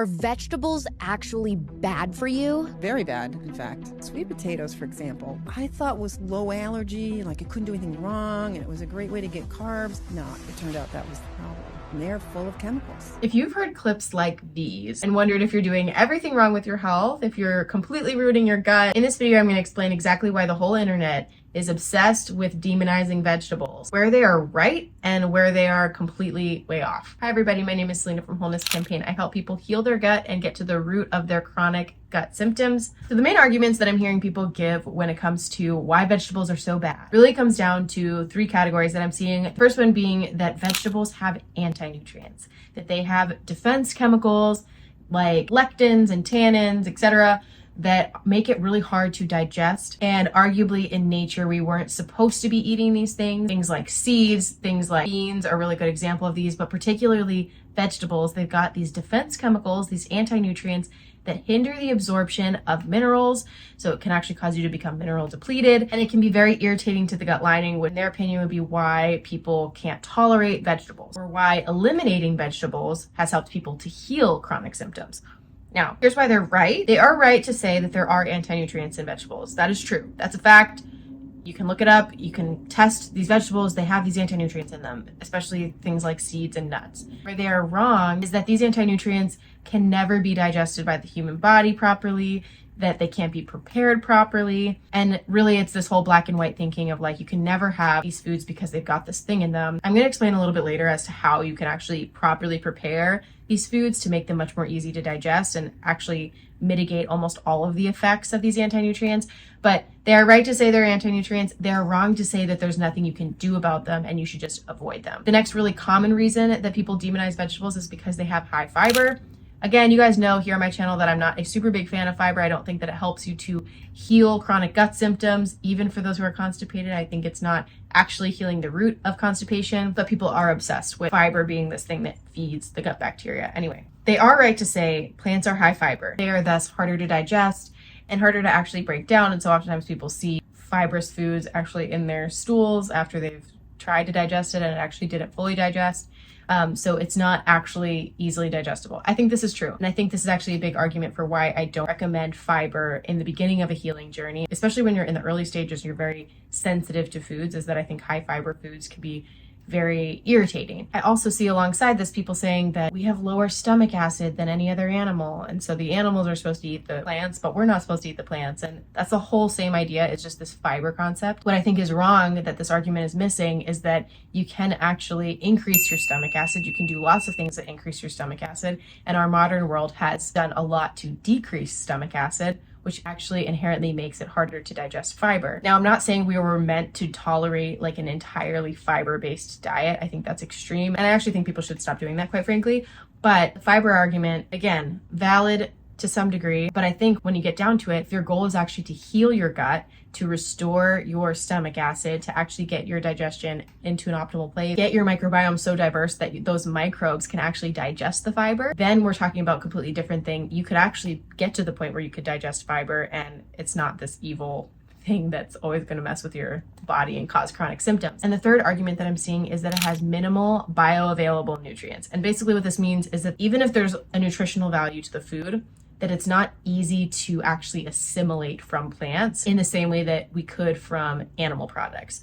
Are vegetables actually bad for you? Very bad, in fact. Sweet potatoes, for example, I thought was low allergy, like it couldn't do anything wrong, and it was a great way to get carbs. No, it turned out that was the problem. And they're full of chemicals. If you've heard clips like these and wondered if you're doing everything wrong with your health, if you're completely ruining your gut, in this video I'm going to explain exactly why the whole internet is obsessed with demonizing vegetables, where they are right and where they are completely way off. Hi everybody, my name is Selena from Wholeness Campaign. I help people heal their gut and get to the root of their chronic gut symptoms. So the main arguments that I'm hearing people give when it comes to why vegetables are so bad really comes down to three categories that I'm seeing. The first one being that vegetables have anti-nutrients, that they have defense chemicals like lectins and tannins, etc., that make it really hard to digest. And arguably in nature, we weren't supposed to be eating these things. Things like seeds, things like beans are a really good example of these, but particularly vegetables, they've got these defense chemicals, these anti-nutrients that hinder the absorption of minerals. So it can actually cause you to become mineral depleted, and it can be very irritating to the gut lining, which in their opinion would be why people can't tolerate vegetables, or why eliminating vegetables has helped people to heal chronic symptoms. Now, here's why they're right. They are right to say that there are anti-nutrients in vegetables. That is true. That's a fact. You can look it up. You can test these vegetables. They have these anti-nutrients in them, especially things like seeds and nuts. Where they are wrong is that these anti-nutrients can never be digested by the human body properly, that they can't be prepared properly. And really it's this whole black and white thinking of like, you can never have these foods because they've got this thing in them. I'm going to explain a little bit later as to how you can actually properly prepare these foods to make them much more easy to digest and actually mitigate almost all of the effects of these anti-nutrients. But they are right to say they're anti-nutrients. They're wrong to say that there's nothing you can do about them and you should just avoid them. The next really common reason that people demonize vegetables is because they have high fiber. Again, you guys know here on my channel that I'm not a super big fan of fiber. I don't think that it helps you to heal chronic gut symptoms, even for those who are constipated. I think it's not actually healing the root of constipation, but people are obsessed with fiber being this thing that feeds the gut bacteria. Anyway, they are right to say plants are high fiber. They are thus harder to digest and harder to actually break down. And so oftentimes people see fibrous foods actually in their stools after they've tried to digest it and it actually didn't fully digest. So it's not actually easily digestible. I think this is true. And I think this is actually a big argument for why I don't recommend fiber in the beginning of a healing journey, especially when you're in the early stages and you're very sensitive to foods, is that I think high fiber foods can be very irritating. I also see alongside this people saying that we have lower stomach acid than any other animal. And so the animals are supposed to eat the plants, but we're not supposed to eat the plants. And that's the whole same idea. It's just this fiber concept. What I think is wrong that this argument is missing is that you can actually increase your stomach acid. You can do lots of things that increase your stomach acid. And our modern world has done a lot to decrease stomach acid, which actually inherently makes it harder to digest fiber. Now, I'm not saying we were meant to tolerate like an entirely fiber-based diet. I think that's extreme. And I actually think people should stop doing that, quite frankly. But the fiber argument, again, valid to some degree. But I think when you get down to it, if your goal is actually to heal your gut, to restore your stomach acid, to actually get your digestion into an optimal place, get your microbiome so diverse that those microbes can actually digest the fiber, then we're talking about a completely different thing. You could actually get to the point where you could digest fiber and it's not this evil thing that's always going to mess with your body and cause chronic symptoms. And the third argument that I'm seeing is that it has minimal bioavailable nutrients. And basically what this means is that even if there's a nutritional value to the food, that it's not easy to actually assimilate from plants in the same way that we could from animal products.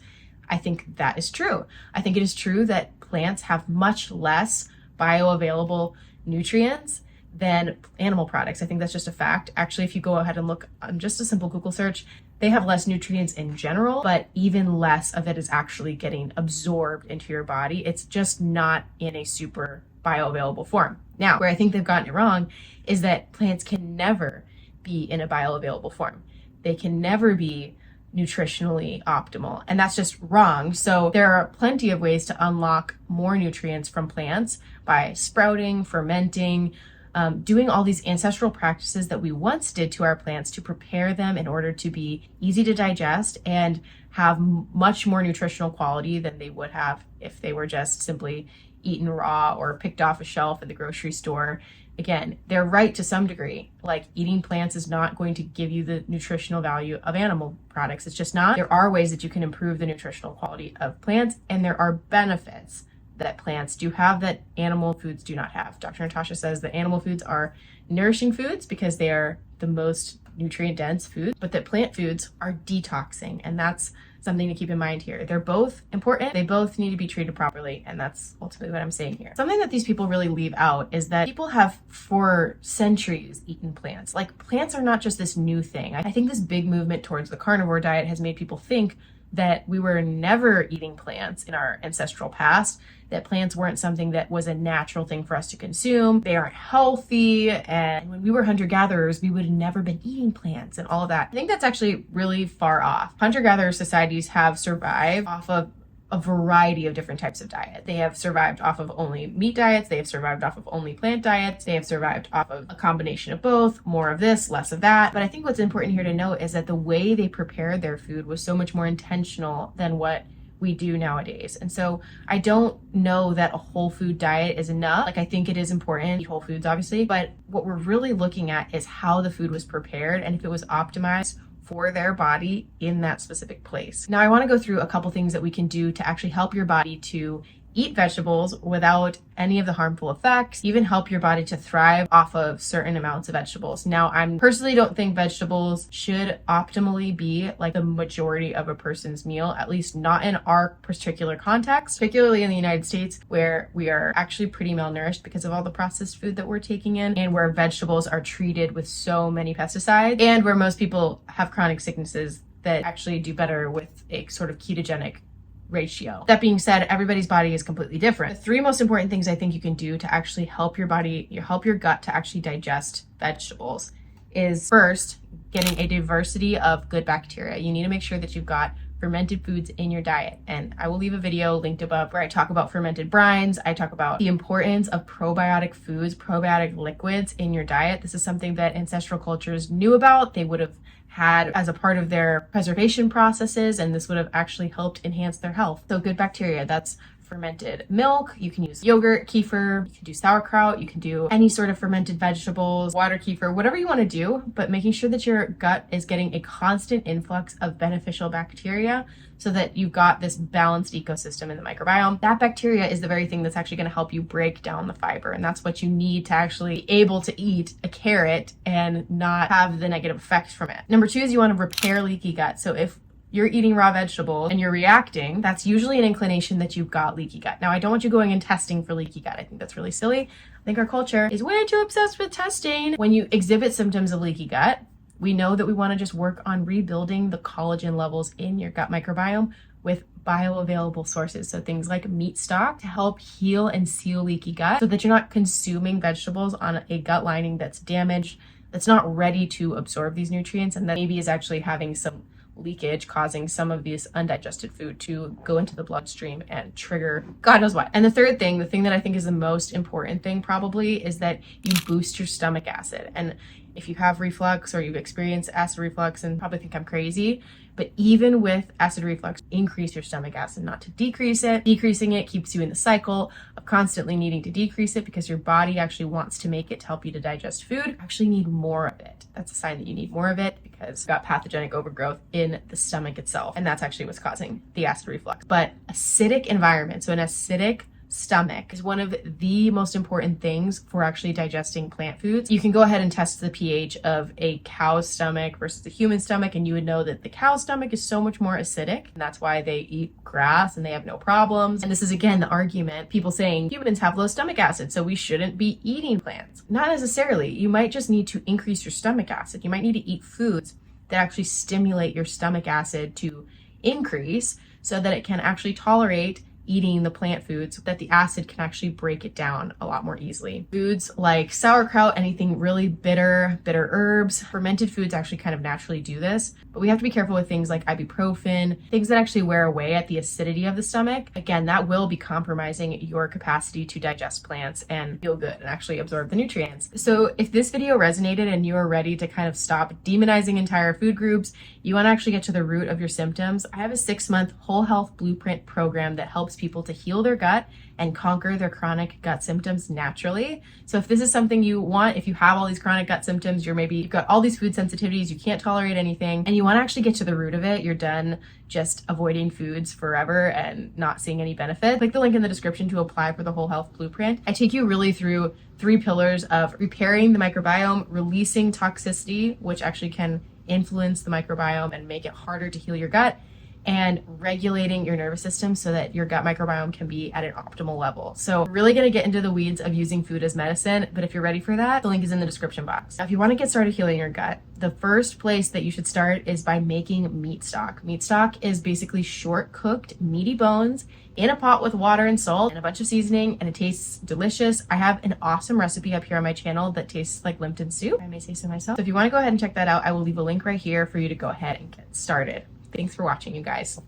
I think that is true. I think it is true that plants have much less bioavailable nutrients than animal products. I think that's just a fact. Actually, if you go ahead and look on just a simple Google search, they have less nutrients in general, but even less of it is actually getting absorbed into your body. It's just not in a super bioavailable form. Now, where I think they've gotten it wrong is that plants can never be in a bioavailable form. They can never be nutritionally optimal, and that's just wrong. So there are plenty of ways to unlock more nutrients from plants by sprouting, fermenting, doing all these ancestral practices that we once did to our plants to prepare them in order to be easy to digest and have much more nutritional quality than they would have if they were just simply eaten raw or picked off a shelf at the grocery store. Again, they're right to some degree. Like, eating plants is not going to give you the nutritional value of animal products. It's just not. There are ways that you can improve the nutritional quality of plants, and there are benefits that plants do have that animal foods do not have. Dr. Natasha says that animal foods are nourishing foods because they are the most nutrient dense food, but that plant foods are detoxing. And that's something to keep in mind here. They're both important. They both need to be treated properly. And that's ultimately what I'm saying here. Something that these people really leave out is that people have for centuries eaten plants. Like, plants are not just this new thing. I think this big movement towards the carnivore diet has made people think that we were never eating plants in our ancestral past, that plants weren't something that was a natural thing for us to consume. They aren't healthy. And when we were hunter-gatherers, we would have never been eating plants and all of that. I think that's actually really far off. Hunter-gatherer societies have survived off of a variety of different types of diet. They have survived off of only meat diets. They have survived off of only plant diets. They have survived off of a combination of both, more of this, less of that. But I think what's important here to note is that the way they prepared their food was so much more intentional than what we do nowadays. And so I don't know that a whole food diet is enough. Like, I think it is important to eat whole foods, obviously, but what we're really looking at is how the food was prepared and if it was optimized for their body in that specific place. Now, I want to go through a couple things that we can do to actually help your body to eat vegetables without any of the harmful effects, even help your body to thrive off of certain amounts of vegetables. Now, I personally don't think vegetables should optimally be like the majority of a person's meal, at least not in our particular context, particularly in the United States, where we are actually pretty malnourished because of all the processed food that we're taking in, and where vegetables are treated with so many pesticides, and where most people have chronic sicknesses that actually do better with a sort of ketogenic ratio. That being said, everybody's body is completely different. The three most important things I think you can do to actually help your body, help your gut to actually digest vegetables is, first, getting a diversity of good bacteria. You need to make sure that you've got fermented foods in your diet. And I will leave a video linked above where I talk about fermented brines. I talk about the importance of probiotic foods, probiotic liquids in your diet. This is something that ancestral cultures knew about. They would have had as a part of their preservation processes, and this would have actually helped enhance their health. So good bacteria, that's fermented milk. You can use yogurt, kefir, you can do sauerkraut, you can do any sort of fermented vegetables, water kefir, whatever you want to do, but making sure that your gut is getting a constant influx of beneficial bacteria so that you've got this balanced ecosystem in the microbiome. That bacteria is the very thing that's actually going to help you break down the fiber, and that's what you need to actually be able to eat a carrot and not have the negative effects from it. Number two is you want to repair leaky gut. So if you're eating raw vegetables and you're reacting, that's usually an inclination that you've got leaky gut. Now, I don't want you going and testing for leaky gut. I think that's really silly. I think our culture is way too obsessed with testing. When you exhibit symptoms of leaky gut, we know that we want to just work on rebuilding the collagen levels in your gut microbiome with bioavailable sources. So things like meat stock to help heal and seal leaky gut so that you're not consuming vegetables on a gut lining that's damaged, that's not ready to absorb these nutrients, and that maybe is actually having some leakage, causing some of this undigested food to go into the bloodstream and trigger God knows what. And the third thing, the thing that I think is the most important thing probably, is that you boost your stomach acid. And if you have reflux or you've experienced acid reflux, and probably think I'm crazy, but even with acid reflux, increase your stomach acid, not to decrease it. Decreasing it keeps you in the cycle of constantly needing to decrease it because your body actually wants to make it to help you to digest food. You actually need more of it. That's a sign that you need more of it because you've got pathogenic overgrowth in the stomach itself. And that's actually what's causing the acid reflux. But acidic environment, so an acidic stomach, is one of the most important things for actually digesting plant foods. You can go ahead and test the pH of a cow's stomach versus the human stomach, and you would know that the cow's stomach is so much more acidic, and that's why they eat grass and they have no problems. And this is again the argument, people saying humans have low stomach acid, so we shouldn't be eating plants. Not necessarily. You might just need to increase your stomach acid. You might need to eat foods that actually stimulate your stomach acid to increase so that it can actually tolerate eating the plant foods, so that the acid can actually break it down a lot more easily. Foods like sauerkraut, anything really bitter herbs, fermented foods actually kind of naturally do this, but we have to be careful with things like ibuprofen, things that actually wear away at the acidity of the stomach. Again, that will be compromising your capacity to digest plants and feel good and actually absorb the nutrients. So if this video resonated and you are ready to kind of stop demonizing entire food groups, you want to actually get to the root of your symptoms, I have a 6-month whole health blueprint program that helps people to heal their gut and conquer their chronic gut symptoms naturally. So if this is something you want, if you have all these chronic gut symptoms, you've got all these food sensitivities, you can't tolerate anything, and you want to actually get to the root of it, you're done just avoiding foods forever and not seeing any benefit, click the link in the description to apply for the Whole Health Blueprint. I take you really through 3 pillars of repairing the microbiome, releasing toxicity, which actually can influence the microbiome and make it harder to heal your gut, and regulating your nervous system so that your gut microbiome can be at an optimal level. So we're really gonna get into the weeds of using food as medicine, but if you're ready for that, the link is in the description box. Now, if you wanna get started healing your gut, the first place that you should start is by making meat stock. Meat stock is basically short cooked meaty bones in a pot with water and salt and a bunch of seasoning, and it tastes delicious. I have an awesome recipe up here on my channel that tastes like Lipton soup, I may say so myself. So if you wanna go ahead and check that out, I will leave a link right here for you to go ahead and get started. Thanks for watching, you guys.